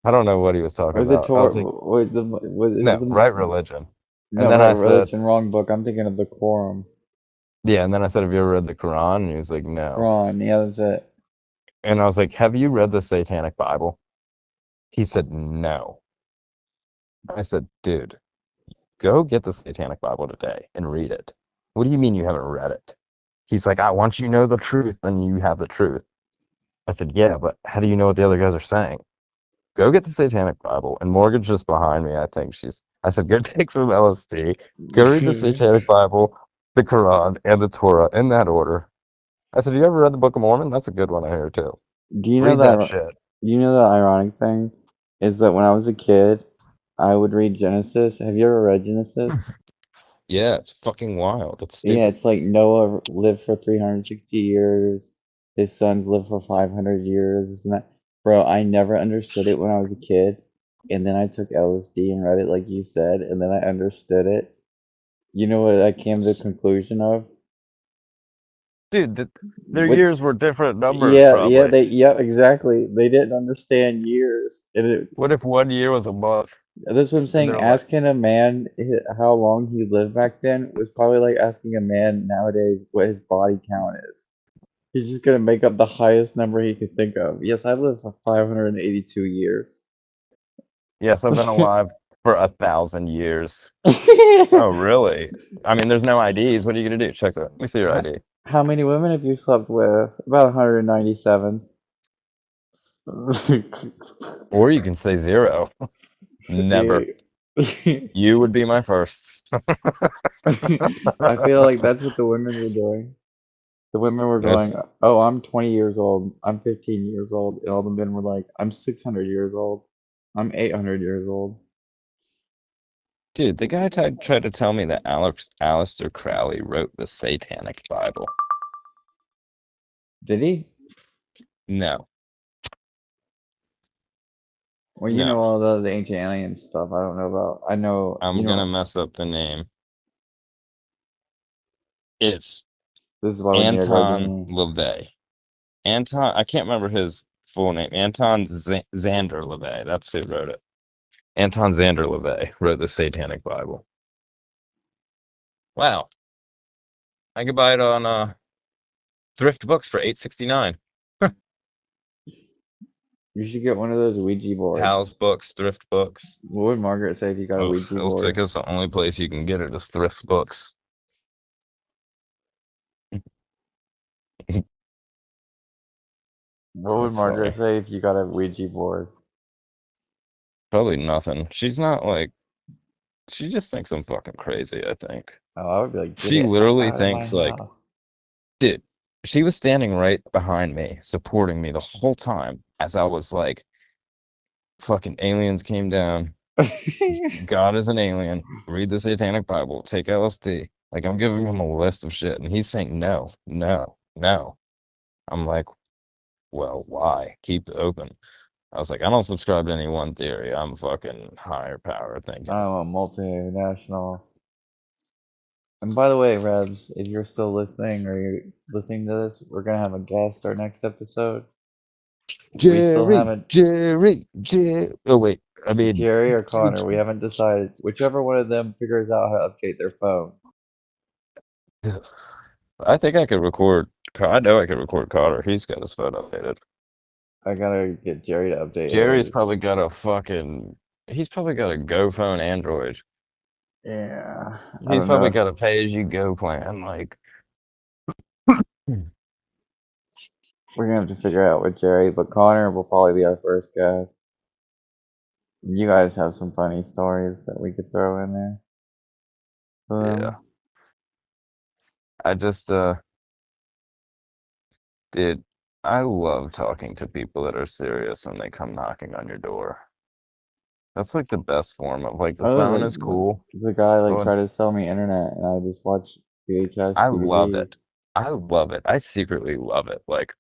I don't know what he was talking or the about." I Torah. was like, What is it? "No, right religion." And No, then right I said, religion, wrong book. I'm thinking of the Quorum. "Yeah." And then I said, "Have you ever read the Quran?" And he was like, "No." Quran. Yeah, that's it. And I was like, have you read the Satanic Bible? He said, no. I said, dude, go get the Satanic Bible today and read it. What do you mean you haven't read it? He's like, I want you to know the truth, then you have the truth. I said, yeah, but how do you know what the other guys are saying? Go get the Satanic Bible. And Morgan's just behind me, I think. I said, go take some LSD, go read the Satanic Bible, the Quran, and the Torah in that order. I said, you ever read the Book of Mormon? That's a good one I hear too. Do you know Read that that? shit. You know the ironic thing is that when I was a kid, I would read Genesis. Have you ever read Genesis? Yeah, it's fucking wild. It's Yeah, stupid. it's like Noah lived for 360 years. His sons lived for 500 years. And that, bro, I never understood it when I was a kid. And then I took LSD and read it like you said, and then I understood it. You know what I came to the conclusion of? Dude, their With years were different numbers, yeah, probably. exactly. They didn't understand years. And What if 1 year was a month? that's what I'm And saying. they're like, Asking a man how long he lived back then was probably like asking a man nowadays what his body count is. He's just gonna make up the highest number he could think of. Yes, I've lived for 582 years. yes, I've been alive for 1,000 years. Oh, really? I mean, there's no IDs. What are you gonna do? Check that. Let me see your ID. How many women have you slept with? About 197. Or you can say zero. Yeah. Never. You would be my first. I feel like that's what the women were doing. The women were going, Yes. "Oh, I'm 20 years old. I'm 15 years old," and all the men were like, "I'm 600 years old. I'm 800 years old." Dude, the guy tried to tell me that Aleister Crowley wrote the Satanic Bible. Did he? No, Well, you know no. all the ancient alien stuff. I don't know about. I know, I'm gonna mess up the name. It's this is why we need a Anton garden. LaVey. Anton, I can't remember his full name. Anton Zander LaVey. That's who wrote it. Anton Zander LaVey wrote the Satanic Bible. Wow. I could buy it on Thrift Books for $8.69. You should get one of those Ouija boards. Pals Books, Thrift Books. What would Margaret say if you got a Oof, Ouija it looks like board? it's the only place you can get it is Thrift Books. What would That's Margaret funny. say if you got a Ouija board? Probably nothing. She's not like, she just thinks I'm fucking crazy, I think. Oh, I would be like, get She it literally out of my thinks like, house. dude, she was standing right behind me, supporting me the whole time as I was like, fucking aliens came down. God is an alien. Read the Satanic Bible. Take LSD. Like, I'm giving him a list of shit, and he's saying no, no, no. I'm like, well, why? Keep it open. I was like, I don't subscribe to any one theory. I'm fucking higher power thinking. I'm a multinational. And by the way, Rebs, if you're still listening or you're listening to this, we're gonna have a guest our next episode. We still Jerry, haven't Jerry, Jerry. Oh, wait. I mean, Jerry or Connor. We haven't decided. Whichever one of them figures out how to update their phone. I think I could record. I know I could record Carter. He's got his phone updated. I gotta get Jerry to update Jerry's his. probably got a fucking. He's probably got a Go phone Android. Yeah, I He's don't probably know. got a pay-as-you-go plan. Like, We're gonna have to figure out with Jerry, but Connor will probably be our first guest. You guys have some funny stories that we could throw in there. yeah. I just, dude, I love talking to people that are serious when they come knocking on your door. That's like the best form of like the I was phone like is cool, the guy but like tried to sell me internet, and I just watch VHS I love DVDs. it. I love it. I secretly love it. Like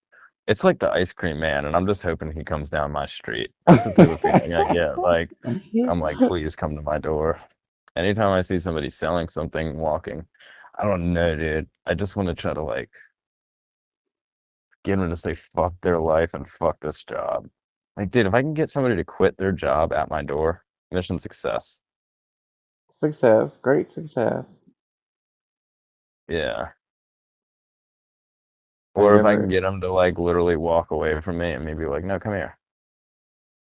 it's like the ice cream man, and I'm just hoping he comes down my street. That's the type of feeling I get. Like I'm like, please come to my door. Anytime I see somebody selling something, walking, I don't know, dude. I just want to try to like get them to say fuck their life and fuck this job. Like, dude, if I can get somebody to quit their job at my door, mission success. Success, great success. Yeah. Or if I can never. get him to like literally walk away from me and maybe like, no, come here.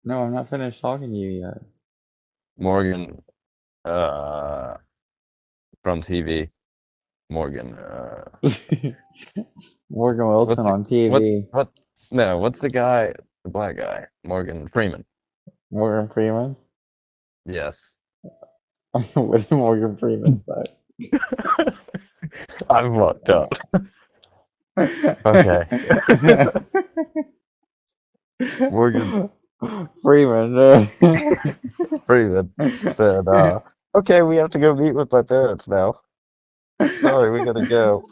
No, I'm not finished talking to you yet. Morgan, from TV. Morgan, Morgan Wilson on TV. what's the guy, the black guy? Morgan Freeman. Morgan Freeman. Yes. What did Morgan Freeman say? I fucked up. Okay. Morgan Freeman. Freeman said, okay, we have to go meet with my parents now. Sorry, we gotta go.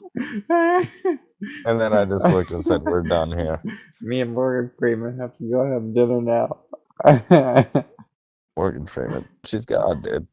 And then I just looked and said, we're done here. Me and Morgan Freeman have to go have dinner now. Morgan Freeman. She's God, dude.